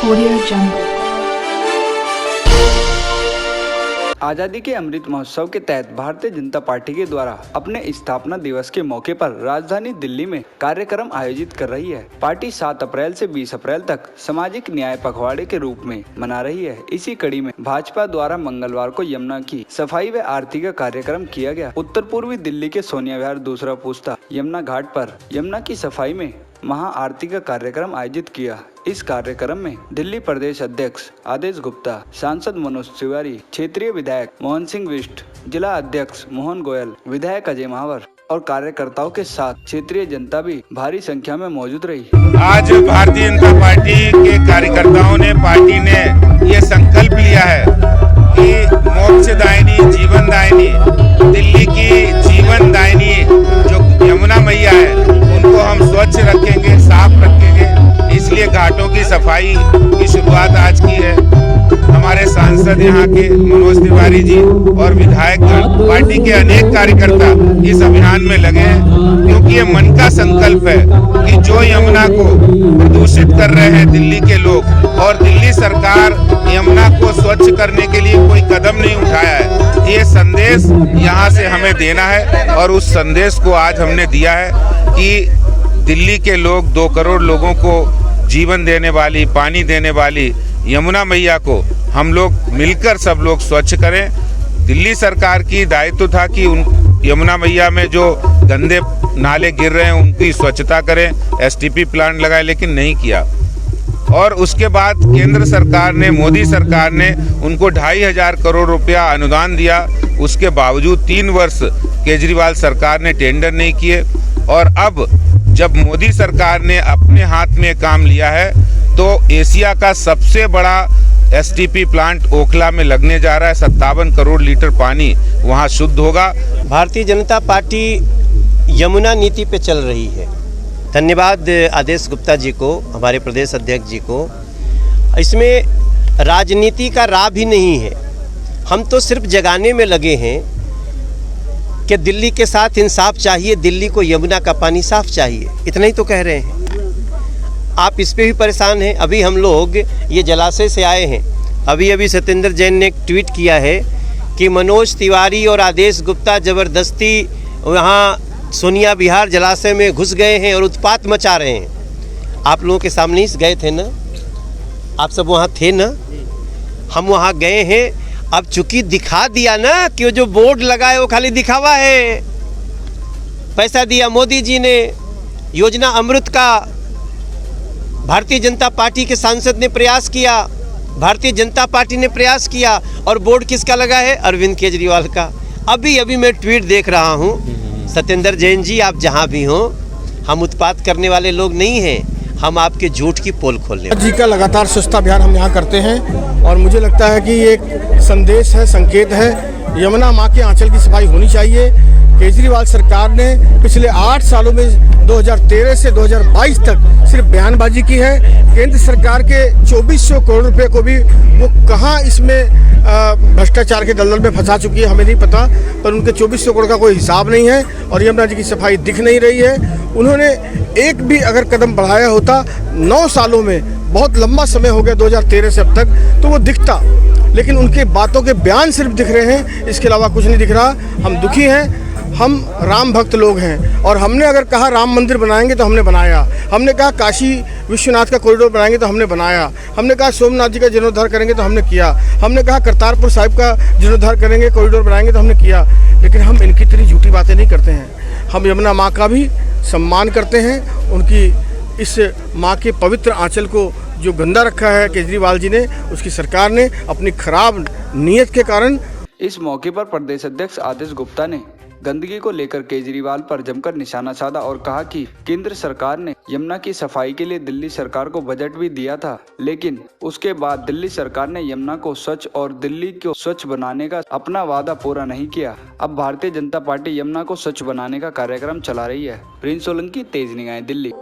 Audio Jungle। आज़ादी के अमृत महोत्सव के तहत भारतीय जनता पार्टी के द्वारा अपने स्थापना दिवस के मौके पर राजधानी दिल्ली में कार्यक्रम आयोजित कर रही है। पार्टी 7 अप्रैल से 20 अप्रैल तक सामाजिक न्याय पखवाड़े के रूप में मना रही है। इसी कड़ी में भाजपा द्वारा मंगलवार को यमुना की सफाई व आरती का कार्यक्रम किया गया। उत्तर पूर्वी दिल्ली के सोनिया विहार दूसरा पुस्ता यमुना घाट पर यमुना की सफाई में महा आरती का कार्यक्रम आयोजित किया। इस कार्यक्रम में दिल्ली प्रदेश अध्यक्ष आदेश गुप्ता, सांसद मनोज तिवारी, क्षेत्रीय विधायक मोहन सिंह बिष्ट, जिला अध्यक्ष मोहन गोयल, विधायक अजय महावर और कार्यकर्ताओं के साथ क्षेत्रीय जनता भी भारी संख्या में मौजूद रही। आज भारतीय जनता पार्टी के कार्यकर्ताओं ने, पार्टी ने ये संकल्प लिया है कि मोक्षदायिनी, जीवनदायिनी, दिल्ली की जीवनदायिनी जो यमुना मैया है उनको हम स्वच्छ रखेंगे, साफ रखेंगे। इसलिए घाटों की सफाई की शुरुआत आज की है। हमारे सांसद यहाँ के मनोज तिवारी जी और विधायक पार्टी के अनेक कार्यकर्ता इस अभियान में लगे हैं, क्योंकि ये मन का संकल्प है कि जो यमुना को प्रदूषित कर रहे हैं दिल्ली के लोग और दिल्ली सरकार यमुना को स्वच्छ करने के लिए कोई कदम नहीं उठाया है, ये संदेश यहाँ से हमें देना है। और उस संदेश को आज हमने दिया है कि दिल्ली के लोग, 2 करोड़ लोगों को जीवन देने वाली, पानी देने वाली यमुना मैया को हम लोग मिलकर सब लोग स्वच्छ करें। दिल्ली सरकार की दायित्व था कि उन यमुना मैया में जो गंदे नाले गिर रहे हैं उनकी स्वच्छता करें, एसटीपी प्लांट लगाए, लेकिन नहीं किया। और उसके बाद केंद्र सरकार ने, मोदी सरकार ने उनको 2500 करोड़ रुपया अनुदान दिया। उसके बावजूद 3 वर्ष केजरीवाल सरकार ने टेंडर नहीं किए। और अब जब मोदी सरकार ने अपने हाथ में काम लिया है तो एशिया का सबसे बड़ा एसटीपी प्लांट ओखला में लगने जा रहा है। 57 करोड़ लीटर पानी वहां शुद्ध होगा। भारतीय जनता पार्टी यमुना नीति पे चल रही है। धन्यवाद आदेश गुप्ता जी को, हमारे प्रदेश अध्यक्ष जी को। इसमें राजनीति का राह भी नहीं है। हम तो सिर्फ जगाने में लगे हैं कि दिल्ली के साथ इंसाफ चाहिए, दिल्ली को यमुना का पानी साफ चाहिए, इतना ही तो कह रहे हैं। आप इस पे भी परेशान हैं। अभी हम लोग ये जलाशय से आए हैं। अभी सत्येंद्र जैन ने एक ट्वीट किया है कि मनोज तिवारी और आदेश गुप्ता ज़बरदस्ती वहाँ सोनिया विहार जलाशय में घुस गए हैं और उत्पात मचा रहे हैं। आप लोगों के सामने ही गए थे ना, आप सब वहाँ थे ना, हम वहाँ गए हैं। अब चूंकि दिखा दिया ना कि वो जो बोर्ड लगा है वो खाली दिखावा है। पैसा दिया मोदी जी ने, योजना अमृत का भारतीय जनता पार्टी के सांसद ने प्रयास किया, भारतीय जनता पार्टी ने प्रयास किया, और बोर्ड किसका लगा है? अरविंद केजरीवाल का। अभी मैं ट्वीट देख रहा हूँ। सत्येंद्र जैन जी, आप जहाँ भी हों, हम उत्पात करने वाले लोग नहीं हैं, हम आपके झूठ की पोल खोलने जी का लगातार स्वच्छता अभियान हम यहाँ करते हैं। और मुझे लगता है कि ये एक संदेश है, संकेत है। यमुना माँ के आंचल की सफाई होनी चाहिए। केजरीवाल सरकार ने पिछले 8 सालों में 2013 से 2022 तक सिर्फ बयानबाजी की है। केंद्र सरकार के 2400 करोड़ रुपए को भी वो कहाँ इसमें भ्रष्टाचार के दलदल में फंसा चुकी है हमें नहीं पता, पर उनके 2400 करोड़ का कोई हिसाब नहीं है और यमुना जी की सफाई दिख नहीं रही है। उन्होंने एक भी अगर कदम बढ़ाया होता 9 सालों में, बहुत लंबा समय हो गया 2013 से अब तक, तो वो दिखता। लेकिन उनके बातों के बयान सिर्फ दिख रहे हैं, इसके अलावा कुछ नहीं दिख रहा। हम दुखी हैं। हम राम भक्त लोग हैं और हमने अगर कहा राम मंदिर बनाएंगे तो हमने बनाया। हमने कहा काशी विश्वनाथ का कॉरिडोर बनाएंगे तो हमने बनाया। हमने कहा सोमनाथ जी का जीर्णोद्धार करेंगे तो हमने किया। हमने कहा करतारपुर साहिब का जीर्णोद्धार करेंगे, कॉरिडोर बनाएंगे तो हमने किया। लेकिन हम इनकी तरह झूठी बातें नहीं करते हैं। हम यमुना माँ का भी सम्मान करते हैं। उनकी इस माँ के पवित्र आंचल को जो गंदा रखा है केजरीवाल जी ने, उसकी सरकार ने अपनी खराब नीयत के कारण। इस मौके पर प्रदेश अध्यक्ष आदेश गुप्ता ने गंदगी को लेकर केजरीवाल पर जमकर निशाना साधा और कहा कि केंद्र सरकार ने यमुना की सफाई के लिए दिल्ली सरकार को बजट भी दिया था, लेकिन उसके बाद दिल्ली सरकार ने यमुना को स्वच्छ और दिल्ली को स्वच्छ बनाने का अपना वादा पूरा नहीं किया। अब भारतीय जनता पार्टी यमुना को स्वच्छ बनाने का कार्यक्रम चला रही है। प्रिंस सोलंकी, तेज निगाहें, दिल्ली।